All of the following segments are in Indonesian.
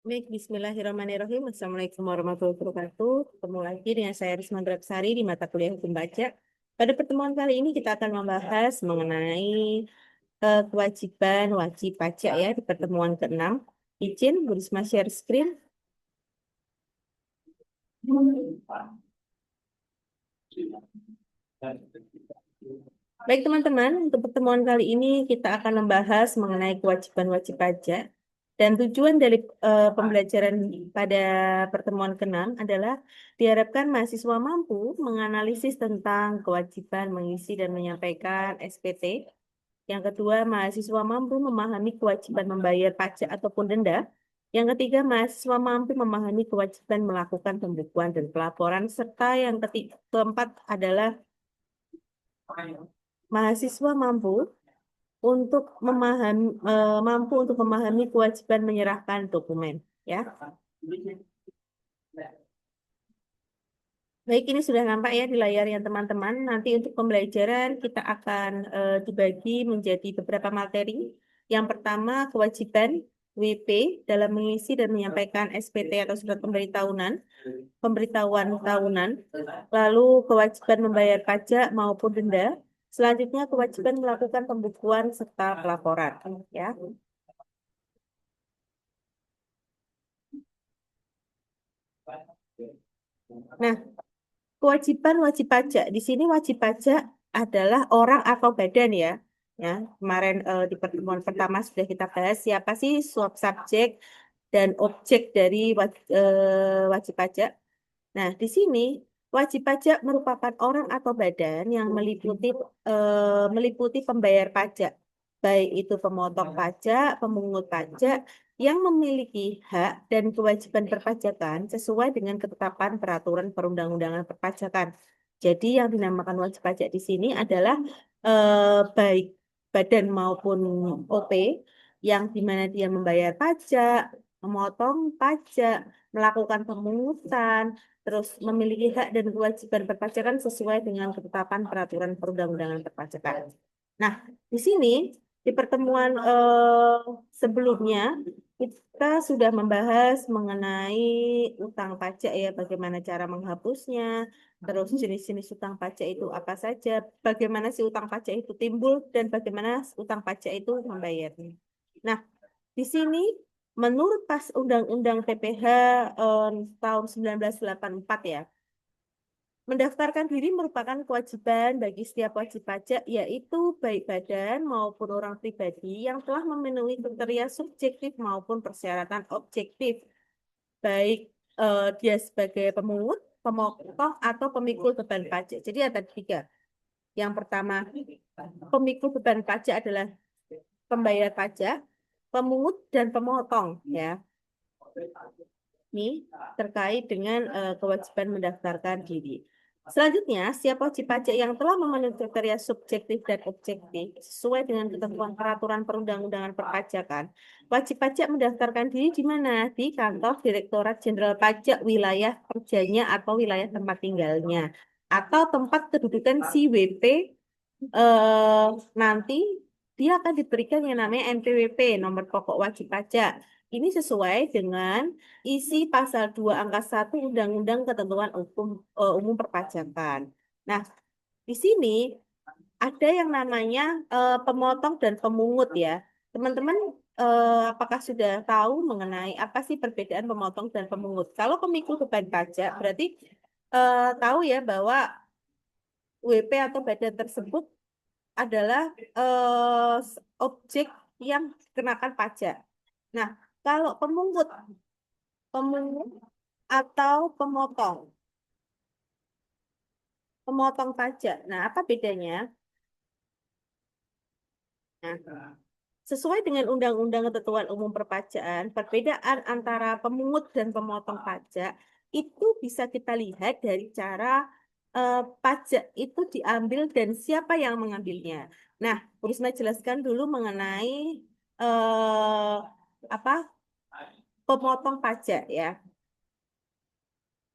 Baik, Bismillahirrahmanirrahim. Assalamualaikum warahmatullahi wabarakatuh. Ketemu lagi dengan saya Risman Repsari di mata kuliah Hukum Pajak. Pada pertemuan kali ini kita akan membahas mengenai kewajiban wajib pajak ya di pertemuan ke-6. Izin Bu Risma share screen. Baik teman-teman, untuk pertemuan kali ini kita akan membahas mengenai kewajiban wajib pajak. Dan tujuan dari pembelajaran pada pertemuan ke-6 adalah diharapkan mahasiswa mampu menganalisis tentang kewajiban mengisi dan menyampaikan SPT. Yang kedua, mahasiswa mampu memahami kewajiban membayar pajak ataupun denda. Yang ketiga, mahasiswa mampu memahami kewajiban melakukan pembukuan dan pelaporan. Serta yang keempat adalah mahasiswa mampu untuk memahami kewajiban menyerahkan dokumen, ya. Baik, ini sudah nampak ya di layarnya teman-teman. Nanti untuk pembelajaran kita akan dibagi menjadi beberapa materi. Yang pertama, kewajiban WP dalam mengisi dan menyampaikan SPT atau surat pemberitahuan tahunan. Lalu kewajiban membayar pajak maupun denda. Selanjutnya kewajiban melakukan pembukuan serta pelaporan, ya. Nah, kewajiban wajib pajak. Di sini wajib pajak adalah orang atau badan ya. Ya, kemarin di pertemuan pertama sudah kita bahas siapa sih subjek dan objek dari wajib pajak. Nah, di sini wajib pajak merupakan orang atau badan yang meliputi pembayar pajak, baik itu pemotong pajak, pemungut pajak, yang memiliki hak dan kewajiban perpajakan sesuai dengan ketetapan peraturan perundang-undangan perpajakan. Jadi yang dinamakan wajib pajak di sini adalah baik badan maupun OP yang dimana dia membayar pajak, memotong pajak, melakukan pemungutan, terus memiliki hak dan kewajiban perpajakan sesuai dengan ketetapan peraturan perundang-undangan perpajakan. Nah, di sini di pertemuan sebelumnya kita sudah membahas mengenai utang pajak ya, bagaimana cara menghapusnya, terus jenis-jenis utang pajak itu apa saja, bagaimana si utang pajak itu timbul, dan bagaimana utang pajak itu membayarnya. Nah, di sini menurut pas Undang-Undang PPH tahun 1984 ya, mendaftarkan diri merupakan kewajiban bagi setiap wajib pajak, yaitu baik badan maupun orang pribadi yang telah memenuhi kriteria subjektif maupun persyaratan objektif, baik dia sebagai pemungut, pemotong, atau pemikul beban pajak. Jadi ada tiga. Yang pertama, pemikul beban pajak adalah pembayar pajak, pemungut, dan pemotong, ya. Ini terkait dengan kewajiban mendaftarkan diri. Selanjutnya, siapa wajib pajak yang telah memenuhi kriteria subjektif dan objektif sesuai dengan ketentuan peraturan perundang-undangan perpajakan, wajib pajak mendaftarkan diri di mana? Di kantor Direktorat Jenderal Pajak wilayah kerjanya atau wilayah tempat tinggalnya, atau tempat kedudukan si WP nanti dia akan diberikan yang namanya NPWP, nomor pokok wajib pajak. Ini sesuai dengan isi pasal 2 angka 1 Undang-Undang Ketentuan Umum Perpajakan. Nah, di sini ada yang namanya pemotong dan pemungut ya. Teman-teman, apakah sudah tahu mengenai apa sih perbedaan pemotong dan pemungut? Kalau pemikul beban pajak berarti tahu ya bahwa WP atau badan tersebut adalah objek yang dikenakan pajak. Nah, kalau pemungut atau pemotong pajak. Nah, apa bedanya? Nah, sesuai dengan Undang-Undang Ketentuan Umum Perpajakan, perbedaan antara pemungut dan pemotong pajak itu bisa kita lihat dari cara pajak itu diambil dan siapa yang mengambilnya. Nah, Bu Risma jelaskan dulu mengenai apa pemotong pajak ya.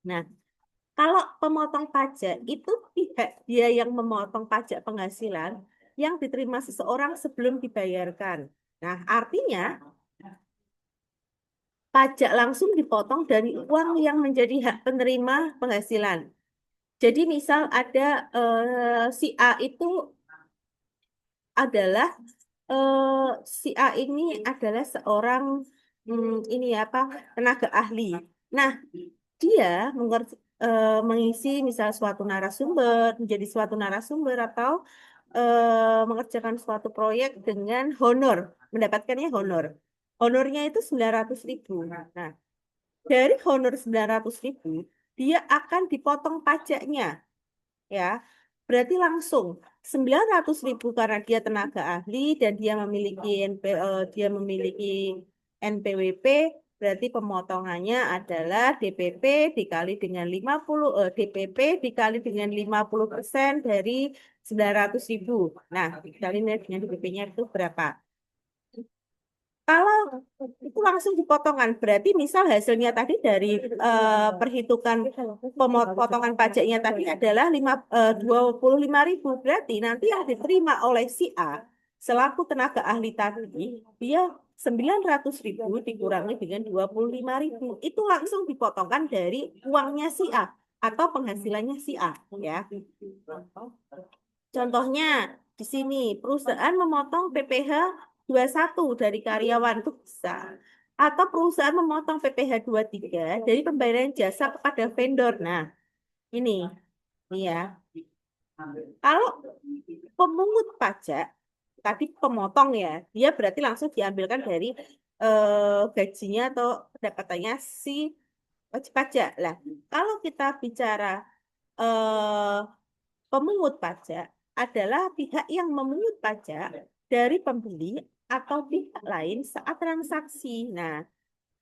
Nah, kalau pemotong pajak itu pihak dia yang memotong pajak penghasilan yang diterima seseorang sebelum dibayarkan. Nah, artinya pajak langsung dipotong dari uang yang menjadi hak penerima penghasilan. Jadi misal ada si A itu adalah si A ini adalah seorang ini apa tenaga ahli. Nah, dia mengisi misal suatu narasumber menjadi suatu narasumber atau mengerjakan suatu proyek dengan honor, mendapatkannya honor. Honornya itu 900.000. Nah, dari honor 900.000, dia akan dipotong pajaknya, ya. Berarti langsung 900.000 karena dia tenaga ahli dan dia memiliki NPWP, berarti pemotongannya adalah DPP dikali dengan 50 DPP dikali dengan 50% dari 900.000. Nah, dikali dengan DPP-nya itu berapa? Kalau itu langsung dipotongkan, berarti misal hasilnya tadi dari perhitungan pemotongan pajaknya tadi adalah 25.000. Berarti nanti yang diterima oleh si A selaku tenaga ahli tadi, dia 900.000 dikurangi dengan 25.000. Itu langsung dipotongkan dari uangnya si A atau penghasilannya si A, ya. Contohnya di sini perusahaan memotong PPh 21 dari karyawan itu bisa. Atau perusahaan memotong PPh 23 dari pembayaran jasa kepada vendor. Nah, ini ya. Kalau pemungut pajak tadi pemotong ya, dia berarti langsung diambilkan dari gajinya atau pendapatannya si wajib pajak. Lah, kalau kita bicara eh, pemungut pajak adalah pihak yang memungut pajak dari pembeli atau pihak lain saat transaksi. Nah,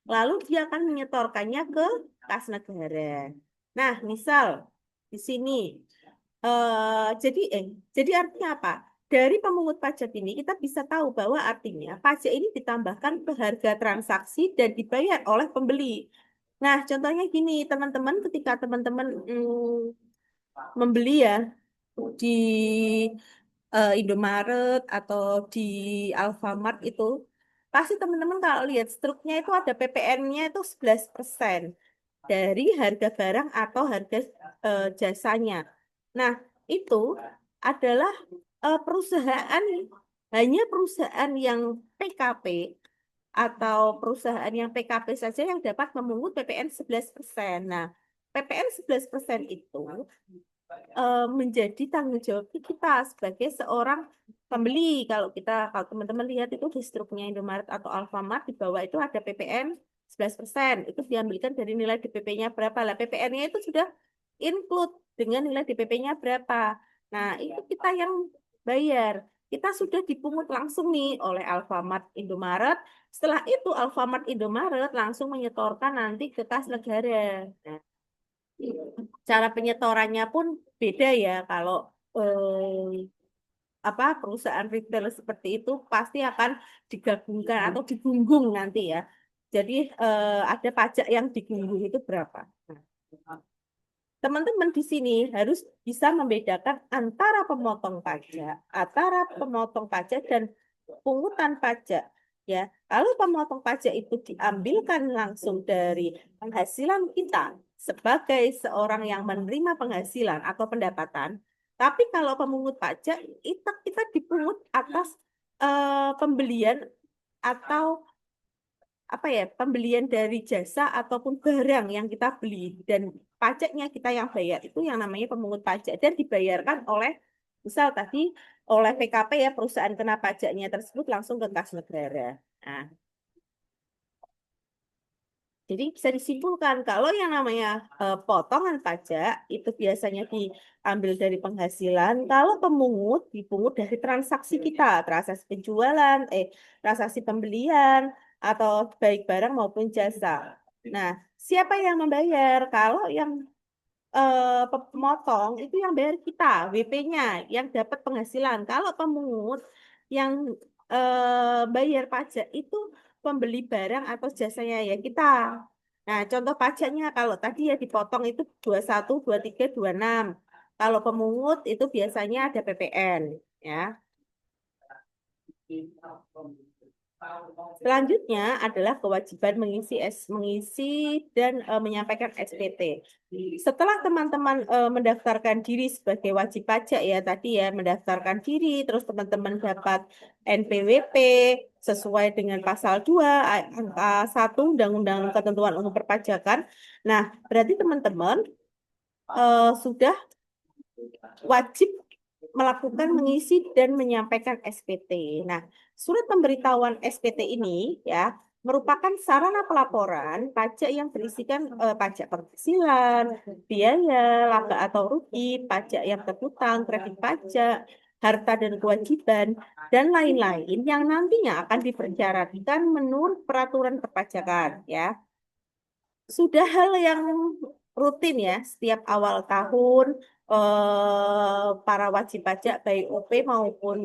lalu dia akan menyetorkannya ke kas negara. Nah, misal di sini eh, jadi eh jadi artinya apa? Dari pemungut pajak ini kita bisa tahu bahwa artinya pajak ini ditambahkan ke harga transaksi dan dibayar oleh pembeli. Nah, contohnya gini, teman-teman, ketika teman-teman membeli ya di Indomaret atau di Alfamart itu, pasti teman-teman kalau lihat struknya itu ada PPN-nya itu 11% dari harga barang atau harga jasanya. Nah, itu adalah perusahaan, hanya perusahaan yang PKP atau perusahaan yang PKP saja yang dapat memungut PPN 11%. Nah, PPN 11% itu menjadi tanggung jawab kita sebagai seorang pembeli. Kalau teman-teman lihat itu di struknya Indomaret atau Alfamart di bawah itu ada PPN 11%. Itu diambilkan dari nilai DPP-nya berapa lah. PPN-nya itu sudah include dengan nilai DPP-nya berapa. Nah, itu kita yang bayar. Kita sudah dipungut langsung nih oleh Alfamart Indomaret. Setelah itu Alfamart Indomaret langsung menyetorkan nanti ke kas negara. Nah, cara penyetorannya pun beda ya. Kalau perusahaan retail seperti itu pasti akan digabungkan atau digunggung nanti ya. Jadi ada pajak yang digunggung itu berapa. Nah, teman-teman di sini harus bisa membedakan antara pemotong pajak dan pungutan pajak. Ya, kalau pemotong pajak itu diambilkan langsung dari penghasilan kita sebagai seorang yang menerima penghasilan atau pendapatan, tapi kalau pemungut pajak kita dipungut atas pembelian atau pembelian dari jasa ataupun barang yang kita beli dan pajaknya kita yang bayar itu yang namanya pemungut pajak dan dibayarkan oleh misal tadi oleh PKP ya perusahaan kena pajaknya tersebut langsung ke kas negara. Nah, jadi bisa disimpulkan kalau yang namanya potongan pajak itu biasanya diambil dari penghasilan, kalau pemungut dipungut dari transaksi kita, transaksi penjualan, transaksi pembelian atau baik barang maupun jasa. Nah, siapa yang membayar? Kalau yang pemotong itu yang bayar kita, WP-nya yang dapat penghasilan. Kalau pemungut yang bayar pajak itu pembeli barang atau jasanya ya kita. Nah, contoh pajaknya kalau tadi ya dipotong itu 21, 23, 26. Kalau pemungut itu biasanya ada PPN ya. Selanjutnya adalah kewajiban mengisi dan menyampaikan SPT. Setelah teman-teman mendaftarkan diri sebagai wajib pajak ya tadi ya mendaftarkan diri, terus teman-teman dapat NPWP sesuai dengan pasal 2 angka 1 Undang-Undang Ketentuan Umum Perpajakan. Nah, berarti teman-teman sudah wajib melakukan mengisi dan menyampaikan SPT. Nah, surat pemberitahuan SPT ini ya merupakan sarana pelaporan pajak yang berisikan pajak penghasilan, biaya, laba atau rugi, pajak yang terhutang, kredit pajak, harta dan kewajiban, dan lain-lain yang nantinya akan dipersyaratkan menurut peraturan perpajakan ya. Sudah hal yang rutin ya, setiap awal tahun para wajib pajak baik OP maupun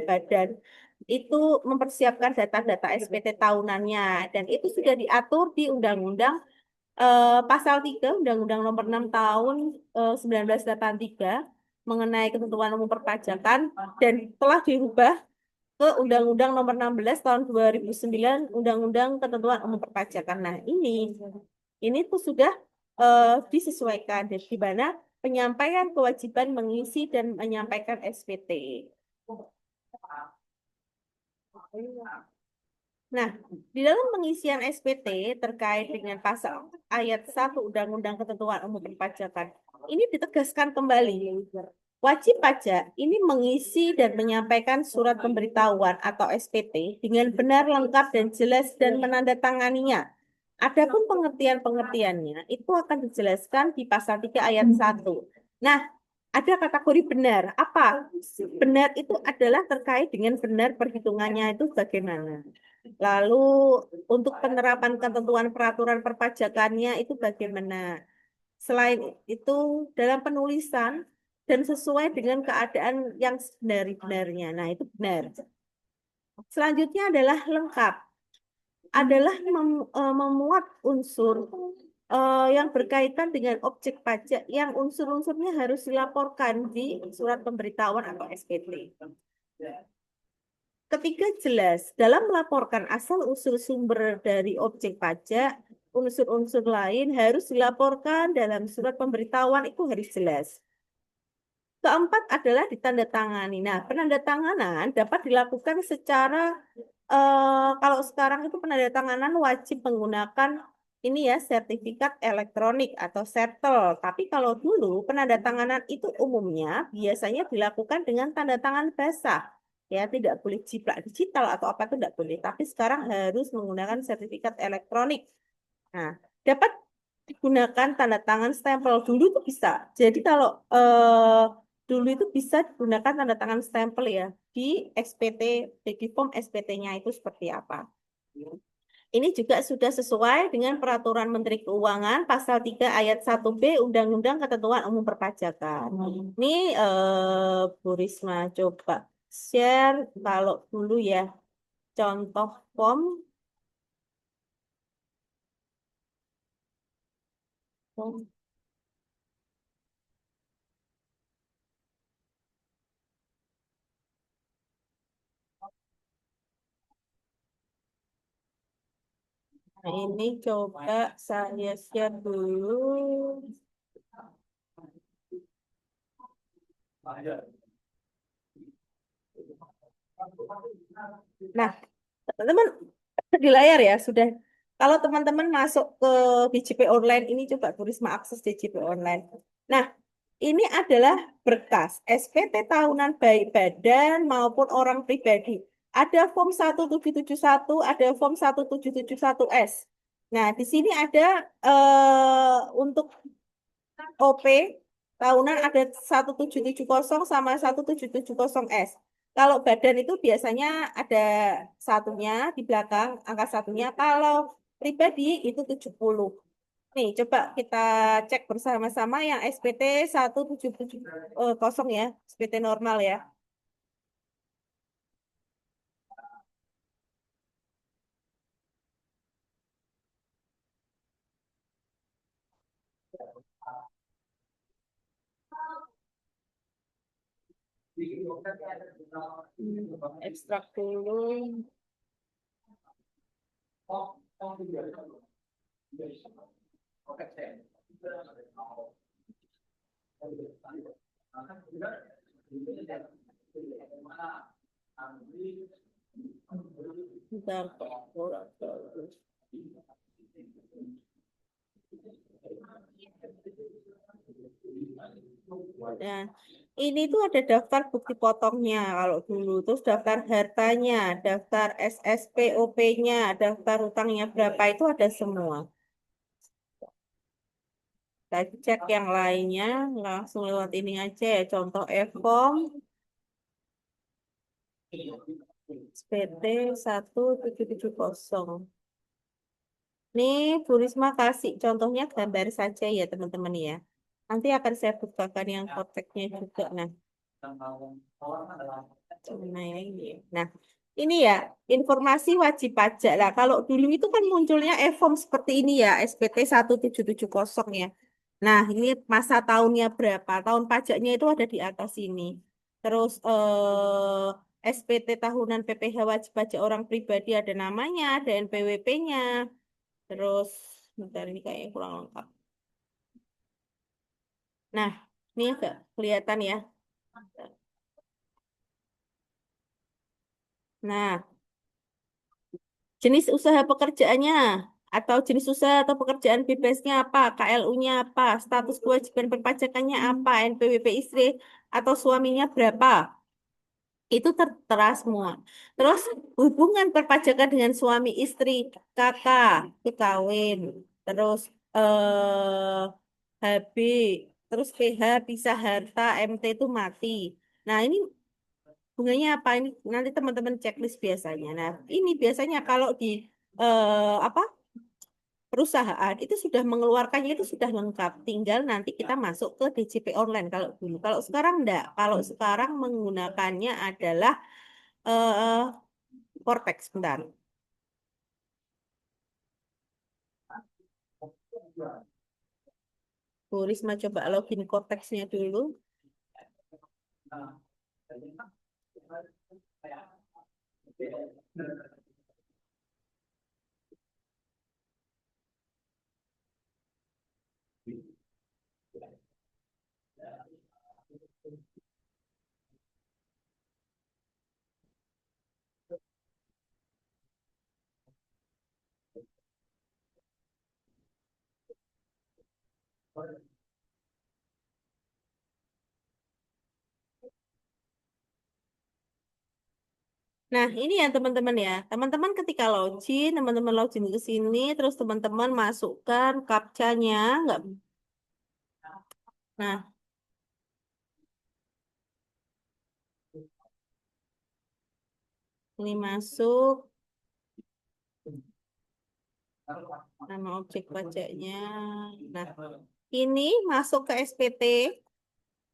badan itu mempersiapkan data-data SPT tahunannya dan itu sudah diatur di Undang-Undang Pasal 3 Undang-Undang Nomor 6 Tahun 1983 mengenai ketentuan umum perpajakan dan telah dirubah ke Undang-Undang Nomor 16 Tahun 2009 Undang-Undang Ketentuan Umum Perpajakan. Nah, ini tuh sudah disesuaikan di mana penyampaian kewajiban mengisi dan menyampaikan SPT. Nah, di dalam pengisian SPT terkait dengan pasal ayat 1 Undang-Undang Ketentuan Umum Perpajakan, ini ditegaskan kembali. Wajib pajak ini mengisi dan menyampaikan surat pemberitahuan atau SPT dengan benar, lengkap, dan jelas dan menandatanganinya. Adapun pengertian-pengertiannya itu akan dijelaskan di pasal 3 ayat 1. Nah, ada kategori benar. Apa? Benar itu adalah terkait dengan benar perhitungannya itu bagaimana. Lalu untuk penerapan ketentuan peraturan perpajakannya itu bagaimana. Selain itu dalam penulisan dan sesuai dengan keadaan yang sebenarnya. Nah, itu benar. Selanjutnya adalah lengkap. Adalah memuat unsur yang berkaitan dengan objek pajak yang unsur-unsurnya harus dilaporkan di surat pemberitahuan atau SPT. Ketiga, jelas dalam melaporkan asal-usul sumber dari objek pajak, unsur-unsur lain harus dilaporkan dalam surat pemberitahuan itu harus jelas. Keempat adalah ditandatangani. Nah, penandatanganan dapat dilakukan secara kalau sekarang itu penandatanganan wajib menggunakan ini ya sertifikat elektronik atau setel. Tapi kalau dulu penandatanganan itu umumnya biasanya dilakukan dengan tanda tangan basah. Ya, tidak boleh jiplak digital atau apa itu tidak boleh. Tapi sekarang harus menggunakan sertifikat elektronik. Nah, dapat digunakan tanda tangan stempel. Dulu itu bisa. Jadi kalau dulu itu bisa digunakan tanda tangan stempel ya di SPT, di form SPT-nya itu seperti apa. Ini juga sudah sesuai dengan Peraturan Menteri Keuangan Pasal 3 Ayat 1B Undang-Undang Ketentuan Umum Perpajakan. Ini Bu Risma coba share kalau dulu ya contoh form. Nah, ini coba saya share dulu. Nah, teman-teman di layar ya sudah. Kalau teman-teman masuk ke DJP online ini coba Bu Risma akses DJP online. Nah, ini adalah berkas SPT tahunan baik badan maupun orang pribadi. Ada form 1771, ada form 1771S. Nah, di sini ada untuk OP tahunan ada 1770 sama 1770S. Kalau badan itu biasanya ada satunya di belakang, angka satunya. Kalau pribadi itu 70. Nih, coba kita cek bersama-sama yang SPT 1770 ya, SPT normal ya. Ekstrak dulu. Bentar, nah, ini tuh ada daftar bukti potongnya kalau dulu, terus daftar hartanya, daftar SSPOP-nya, daftar utangnya berapa itu ada semua. Kita cek yang lainnya, langsung lewat ini aja ya. Contoh EFOM, SPT 1770. Nih, Bu Risma kasih contohnya gambar saja ya teman-teman ya. Nanti akan saya bukakan yang konteksnya juga. Nah, ini. Nah, ini ya informasi wajib pajak. Lah, kalau dulu itu kan munculnya e-form seperti ini ya, SPT 1770 ya. Nah, ini masa tahunnya berapa? Tahun pajaknya itu ada di atas ini. Terus SPT tahunan PPh wajib pajak orang pribadi ada namanya, ada NPWP-nya. Terus, bentar ini kayaknya kurang lengkap. Nah, ini agak kelihatan ya. Nah, jenis usaha pekerjaannya atau jenis usaha atau pekerjaan bebasnya apa, KLU-nya apa, status kewajiban perpajakannya apa, NPWP istri atau suaminya berapa. Itu tertera semua. Terus hubungan perpajakan dengan suami istri, kakak, itu kawin. Terus HB, terus PH, pisah harta, MT itu mati. Nah, ini bunganya apa? Ini nanti teman-teman checklist biasanya. Nah, ini biasanya kalau di apa perusahaan itu sudah mengeluarkannya itu sudah lengkap. Tinggal nanti kita masuk ke DJP online kalau dulu. Kalau sekarang enggak. Kalau sekarang menggunakannya adalah eh Cortex. Bentar. Bu Risma coba login Cortex-nya dulu. Nah, ini ya teman-teman ya. Teman-teman ketika login, teman-teman login ke sini, terus teman-teman masukkan captcha-nya. Enggak. Nah, ini masuk nama objek pajaknya. Nah, ini masuk ke SPT.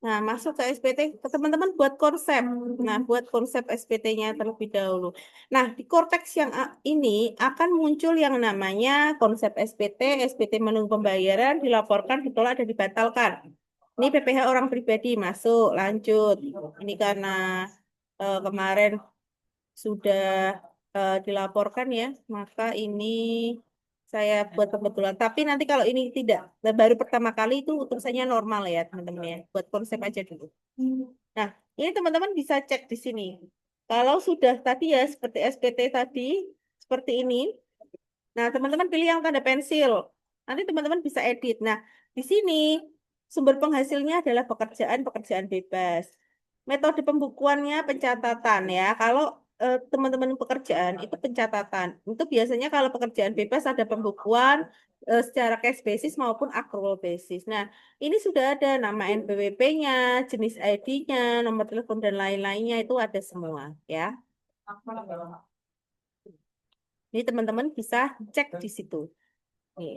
Nah, masuk ke SPT, teman-teman buat konsep. Nah, buat konsep SPT-nya terlebih dahulu. Nah, di Cortex yang ini akan muncul yang namanya konsep SPT, SPT menunggu pembayaran, dilaporkan, ditolak, dan dibatalkan. Ini PPh orang pribadi masuk, lanjut. Ini karena kemarin sudah dilaporkan ya, maka ini saya buat kebetulan. Tapi nanti kalau ini tidak, baru pertama kali itu tulisannya normal ya teman-teman ya. Buat konsep aja dulu. Nah, ini teman-teman bisa cek di sini. Kalau sudah tadi ya seperti SPT tadi, seperti ini. Nah, teman-teman pilih yang tanda pensil. Nanti teman-teman bisa edit. Nah, di sini sumber penghasilnya adalah pekerjaan-pekerjaan bebas. Metode pembukuannya pencatatan ya. Kalau teman-teman pekerjaan itu pencatatan. Itu biasanya kalau pekerjaan bebas ada pembukuan secara cash basis maupun accrual basis. Nah, ini sudah ada nama NPWP-nya, jenis ID-nya, nomor telepon dan lain-lainnya itu ada semua ya. Ini teman-teman bisa cek di situ. Nih.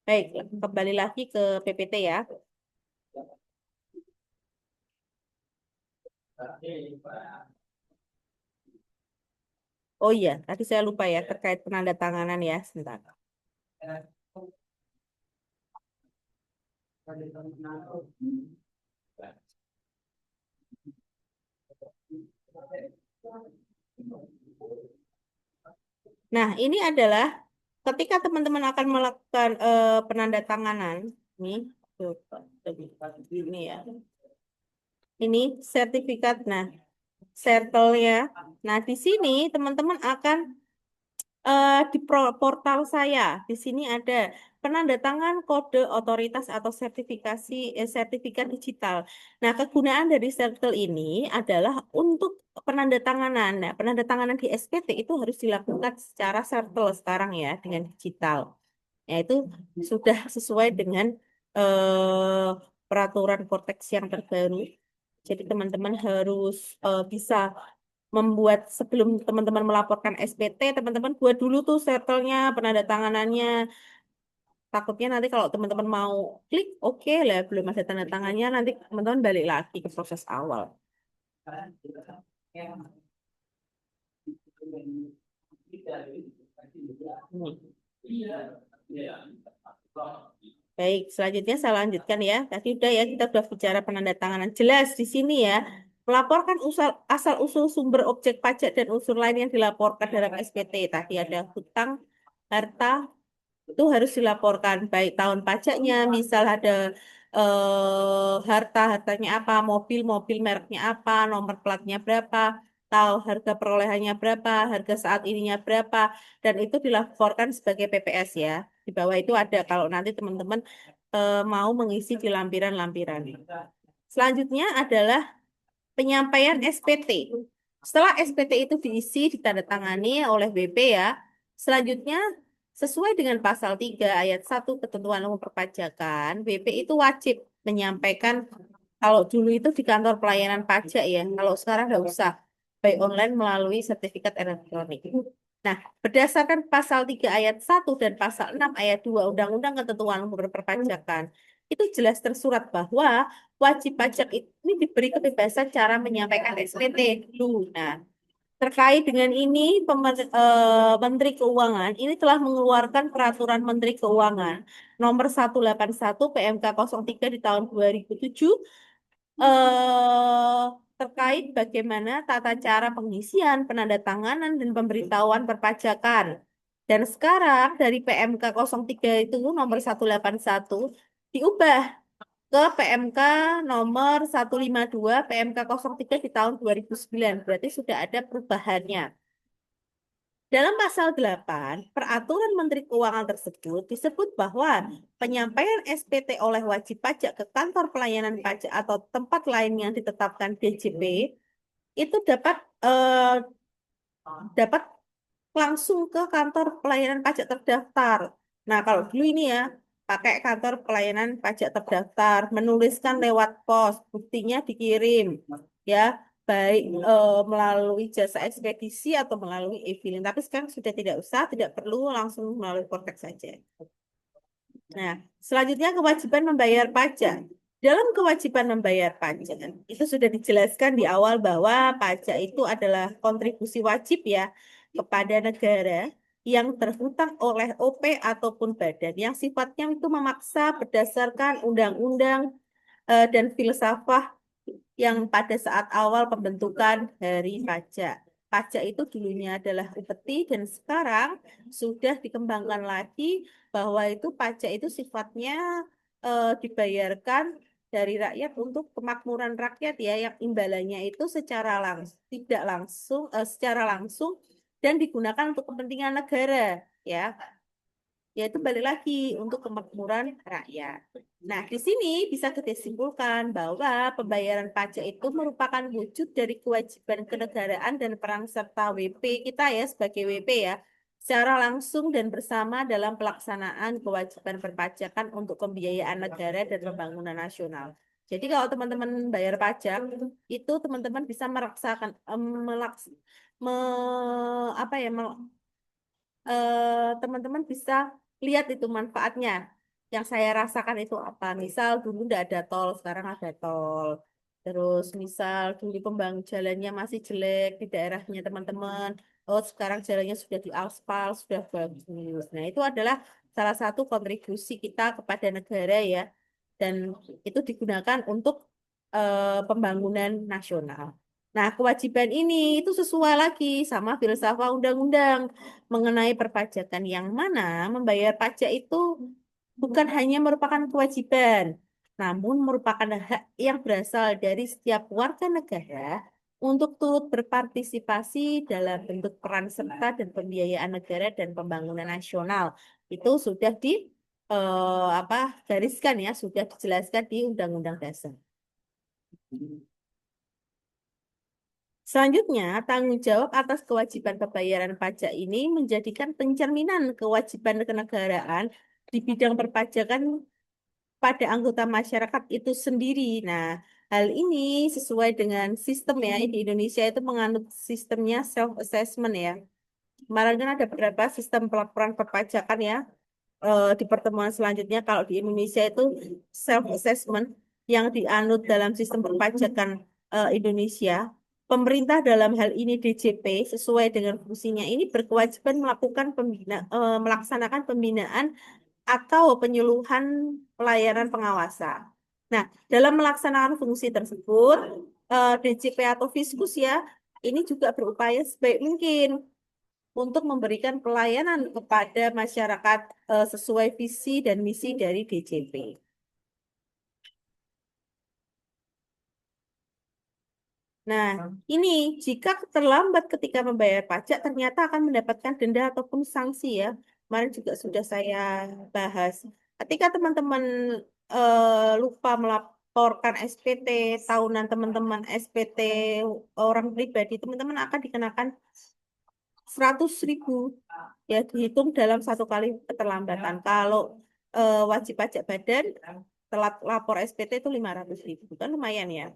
Baik, kembali lagi ke PPT ya. Oh iya, tadi saya lupa ya terkait penandatanganan ya. Sebentar. Nah, ini adalah ketika teman-teman akan melakukan penandatanganan, ini, ini ya, ini sertifikat. Nah, sertelnya. Nah, di sini teman-teman akan di portal saya. Di sini ada penandatangan kode otoritas atau sertifikat digital. Nah, kegunaan dari sertel ini adalah untuk penandatanganan. Nah, penandatanganan di SPT itu harus dilakukan secara sertel sekarang ya dengan digital. Yaitu sudah sesuai dengan eh, peraturan Kortex yang terbaru. Jadi teman-teman harus bisa membuat sebelum teman-teman melaporkan SPT, teman-teman buat dulu tuh sertelnya, penandatanganannya. Takutnya nanti kalau teman-teman mau klik, oke lah, belum ada tanda tangannya, nanti teman-teman balik lagi ke proses awal. Baik, selanjutnya saya lanjutkan ya. Tadi udah ya, kita udah bicara penandatanganan. Jelas di sini ya, melaporkan asal-usul sumber objek pajak dan unsur lain yang dilaporkan dalam SPT. Tadi ada hutang, harta, itu harus dilaporkan. Baik tahun pajaknya, misal ada hartanya apa, mobil mereknya apa, nomor platnya berapa, tahu harga perolehannya berapa, harga saat ininya berapa, dan itu dilaporkan sebagai PPS ya. Di bawah itu ada kalau nanti teman-teman mau mengisi di lampiran-lampiran. Selanjutnya adalah penyampaian SPT. Setelah SPT itu diisi, ditandatangani oleh WP ya. Selanjutnya, sesuai dengan pasal 3 ayat 1 Ketentuan Umum Perpajakan, WP itu wajib menyampaikan, kalau dulu itu di kantor pelayanan pajak ya, kalau sekarang nggak usah, baik online melalui sertifikat elektronik. Nah, berdasarkan pasal 3 ayat 1 dan pasal 6 ayat 2 Undang-Undang Ketentuan Umum Perpajakan, itu jelas tersurat bahwa wajib pajak ini diberi kebebasan cara menyampaikan SPT dulu. Nah, terkait dengan ini, Menteri Keuangan ini telah mengeluarkan Peraturan Menteri Keuangan Nomor 181 PMK 03 di tahun 2007 terkait bagaimana tata cara pengisian, penandatanganan, dan pemberitahuan perpajakan. Dan sekarang dari PMK 03 itu nomor 181 diubah ke PMK nomor 152 PMK 03 di tahun 2009. Berarti sudah ada perubahannya. Dalam pasal 8, peraturan Menteri Keuangan tersebut disebut bahwa penyampaian SPT oleh wajib pajak ke kantor pelayanan pajak atau tempat lain yang ditetapkan DJP itu eh, dapat langsung ke kantor pelayanan pajak terdaftar. Nah, kalau dulu ini ya, pakai kantor pelayanan pajak terdaftar, menuliskan lewat pos, buktinya dikirim, ya, baik melalui jasa ekspedisi atau melalui e-filing. Tapi sekarang sudah tidak usah, tidak perlu langsung melalui Kortex saja. Nah, selanjutnya kewajiban membayar pajak. Dalam kewajiban membayar pajak, itu sudah dijelaskan di awal bahwa pajak itu adalah kontribusi wajib ya kepada negara yang terhutang oleh OP ataupun badan yang sifatnya itu memaksa berdasarkan undang-undang dan filsafat yang pada saat awal pembentukan hari pajak. Pajak itu dulunya adalah upeti dan sekarang sudah dikembangkan lagi bahwa itu pajak itu sifatnya dibayarkan dari rakyat untuk kemakmuran rakyat ya yang imbalannya itu secara langsung tidak langsung secara langsung dan digunakan untuk kepentingan negara ya yaitu balik lagi untuk kemakmuran rakyat. Nah, di sini bisa kita simpulkan bahwa pembayaran pajak itu merupakan wujud dari kewajiban kenegaraan dan peran serta WP kita ya sebagai WP ya, secara langsung dan bersama dalam pelaksanaan kewajiban perpajakan untuk pembiayaan negara dan pembangunan nasional. Jadi kalau teman-teman bayar pajak, itu teman-teman bisa meraksakan, apa ya, teman-teman bisa lihat itu manfaatnya. Yang saya rasakan itu apa? Misal dulu tidak ada tol, sekarang ada tol. Terus misal dulu pembangun jalannya masih jelek di daerahnya teman-teman. Oh, sekarang jalannya sudah diaspal, sudah bagus. Nah, itu adalah salah satu kontribusi kita kepada negara ya. Dan itu digunakan untuk pembangunan nasional. Nah, kewajiban ini itu sesuai lagi sama filsafat undang-undang mengenai perpajakan yang mana membayar pajak itu bukan hanya merupakan kewajiban, namun merupakan hak yang berasal dari setiap warga negara untuk turut berpartisipasi dalam bentuk peran serta dan pembiayaan negara dan pembangunan nasional. Itu sudah di apa gariskan ya, sudah dijelaskan di Undang-Undang Dasar. Selanjutnya, tanggung jawab atas kewajiban pembayaran pajak ini menjadikan pencerminan kewajiban kenegaraan di bidang perpajakan pada anggota masyarakat itu sendiri. Nah, hal ini sesuai dengan sistem ya, di Indonesia itu menganut sistemnya self-assessment ya. Kemarin kan ada beberapa sistem pelaporan perpajakan ya. Di pertemuan selanjutnya kalau di Indonesia itu self-assessment yang dianut dalam sistem perpajakan Indonesia. Pemerintah dalam hal ini DJP sesuai dengan fungsinya ini berkewajiban melaksanakan pembinaan atau penyuluhan pelayanan pengawasan. Nah, dalam melaksanakan fungsi tersebut, DJP atau Fiskus ya, ini juga berupaya sebaik mungkin untuk memberikan pelayanan kepada masyarakat sesuai visi dan misi dari DJP. Nah, ini jika terlambat ketika membayar pajak ternyata akan mendapatkan denda ataupun sanksi ya. Kemarin juga sudah saya bahas. Ketika teman-teman lupa melaporkan SPT tahunan teman-teman SPT orang pribadi, teman-teman akan dikenakan 100.000 ya dihitung dalam satu kali keterlambatan. Kalau wajib pajak badan telat lapor SPT itu 500.000 kan lumayan ya.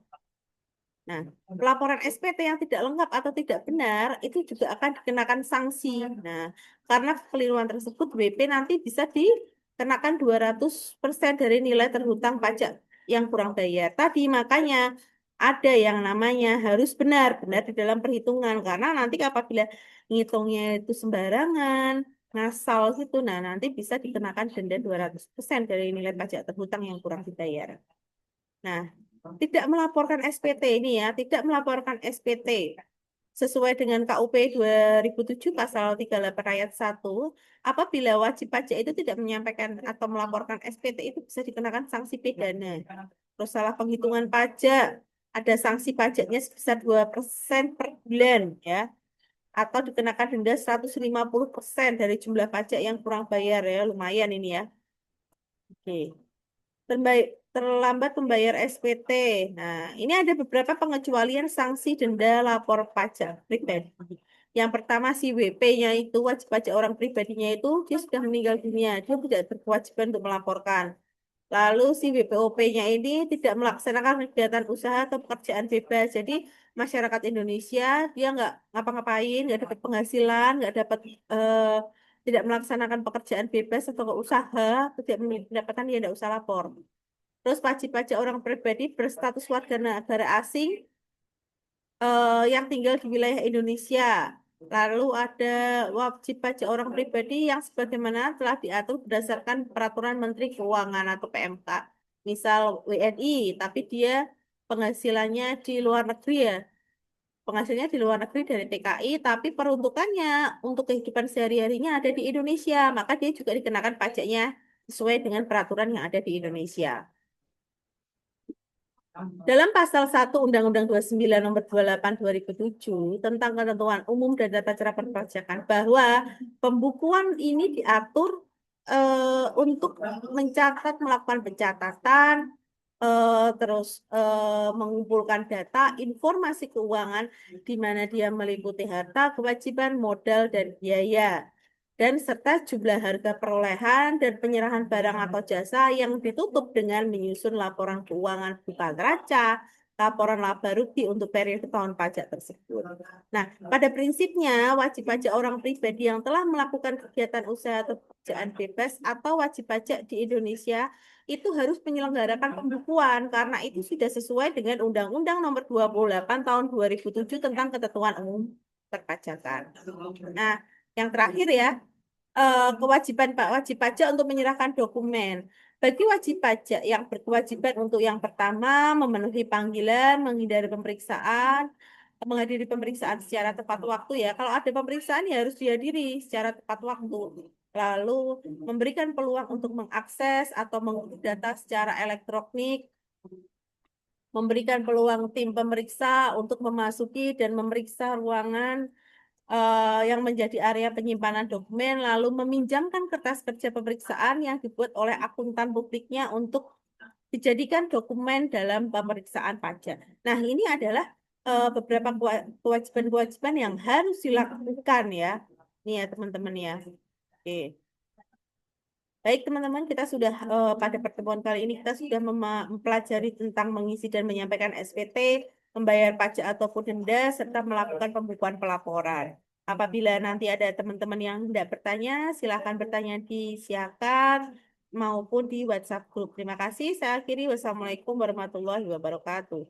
Nah, laporan SPT yang tidak lengkap atau tidak benar itu juga akan dikenakan sanksi. Nah, karena kekeliruan tersebut WP nanti bisa dikenakan 200% dari nilai terhutang pajak yang kurang bayar. Tadi makanya ada yang namanya harus benar-benar di dalam perhitungan karena nanti apabila ngitungnya itu sembarangan, ngasal gitu, nah nanti bisa dikenakan denda 200% dari nilai pajak terhutang yang kurang dibayar. Nah, tidak melaporkan SPT ini ya, tidak melaporkan SPT sesuai dengan KUP 2007 pasal 38 ayat 1, apabila wajib pajak itu tidak menyampaikan atau melaporkan SPT itu bisa dikenakan sanksi pidana. Terus salah penghitungan pajak, ada sanksi pajaknya sebesar 2% per bulan ya, atau dikenakan denda 150% dari jumlah pajak yang kurang bayar ya, lumayan ini ya. Oke. Terlambat membayar SPT. Nah, ini ada beberapa pengecualian sanksi denda lapor pajak pribadi. Yang pertama si WP-nya itu wajib pajak orang pribadinya itu dia sudah meninggal dunia, dia tidak berkewajiban untuk melaporkan. Lalu si WPOP-nya ini tidak melaksanakan kegiatan usaha atau pekerjaan bebas. Jadi masyarakat Indonesia dia nggak ngapa-ngapain, nggak dapat penghasilan, nggak dapat tidak melaksanakan pekerjaan bebas atau usaha, tidak memiliki pendapatan, dia tidak usah lapor. Terus wajib pajak orang pribadi berstatus warga negara asing yang tinggal di wilayah Indonesia. Lalu ada wajib pajak orang pribadi yang sebagaimana telah diatur berdasarkan Peraturan Menteri Keuangan atau PMK. Misal WNI, tapi dia penghasilannya di luar negeri ya. Penghasilannya di luar negeri dari TKI, tapi peruntukannya untuk kehidupan sehari-harinya ada di Indonesia. Maka dia juga dikenakan pajaknya sesuai dengan peraturan yang ada di Indonesia. Dalam pasal 1 Undang-Undang 29 Nomor 28 2007 tentang ketentuan umum dan tata cara perpajakan bahwa pembukuan ini diatur untuk mencatat, melakukan pencatatan, terus mengumpulkan data, informasi keuangan di mana dia meliputi harta, kewajiban, modal, dan biaya dan serta jumlah harga perolehan dan penyerahan barang atau jasa yang ditutup dengan menyusun laporan keuangan buka neraca, laporan laba rugi untuk periode tahun pajak tersebut. Nah, pada prinsipnya wajib pajak orang pribadi yang telah melakukan kegiatan usaha atau pekerjaan bebas atau wajib pajak di Indonesia itu harus menyelenggarakan pembukuan karena itu sudah sesuai dengan Undang-Undang Nomor 28 Tahun 2007 tentang Ketentuan Umum Perpajakan. Nah, yang terakhir ya, kewajiban Pak wajib pajak untuk menyerahkan dokumen. Bagi wajib pajak yang berkewajiban untuk yang pertama memenuhi panggilan, menghindari pemeriksaan, menghadiri pemeriksaan secara tepat waktu ya. Kalau ada pemeriksaan ya harus dihadiri secara tepat waktu. Lalu memberikan peluang untuk mengakses atau mengurus data secara elektronik, memberikan peluang tim pemeriksa untuk memasuki dan memeriksa ruangan yang menjadi area penyimpanan dokumen, lalu meminjamkan kertas kerja pemeriksaan yang dibuat oleh akuntan publiknya untuk dijadikan dokumen dalam pemeriksaan pajak. Nah, ini adalah beberapa kewajiban-kewajiban yang harus dilakukan ya. Nih ya teman-teman ya. Oke. Baik teman-teman, kita sudah pada pertemuan kali ini kita sudah mempelajari tentang mengisi dan menyampaikan SPT, membayar pajak ataupun denda, serta melakukan pembukuan pelaporan. Apabila nanti ada teman-teman yang tidak bertanya, silahkan bertanya di siakan maupun di WhatsApp grup. Terima kasih. Saya akhiri. Wassalamualaikum warahmatullahi wabarakatuh.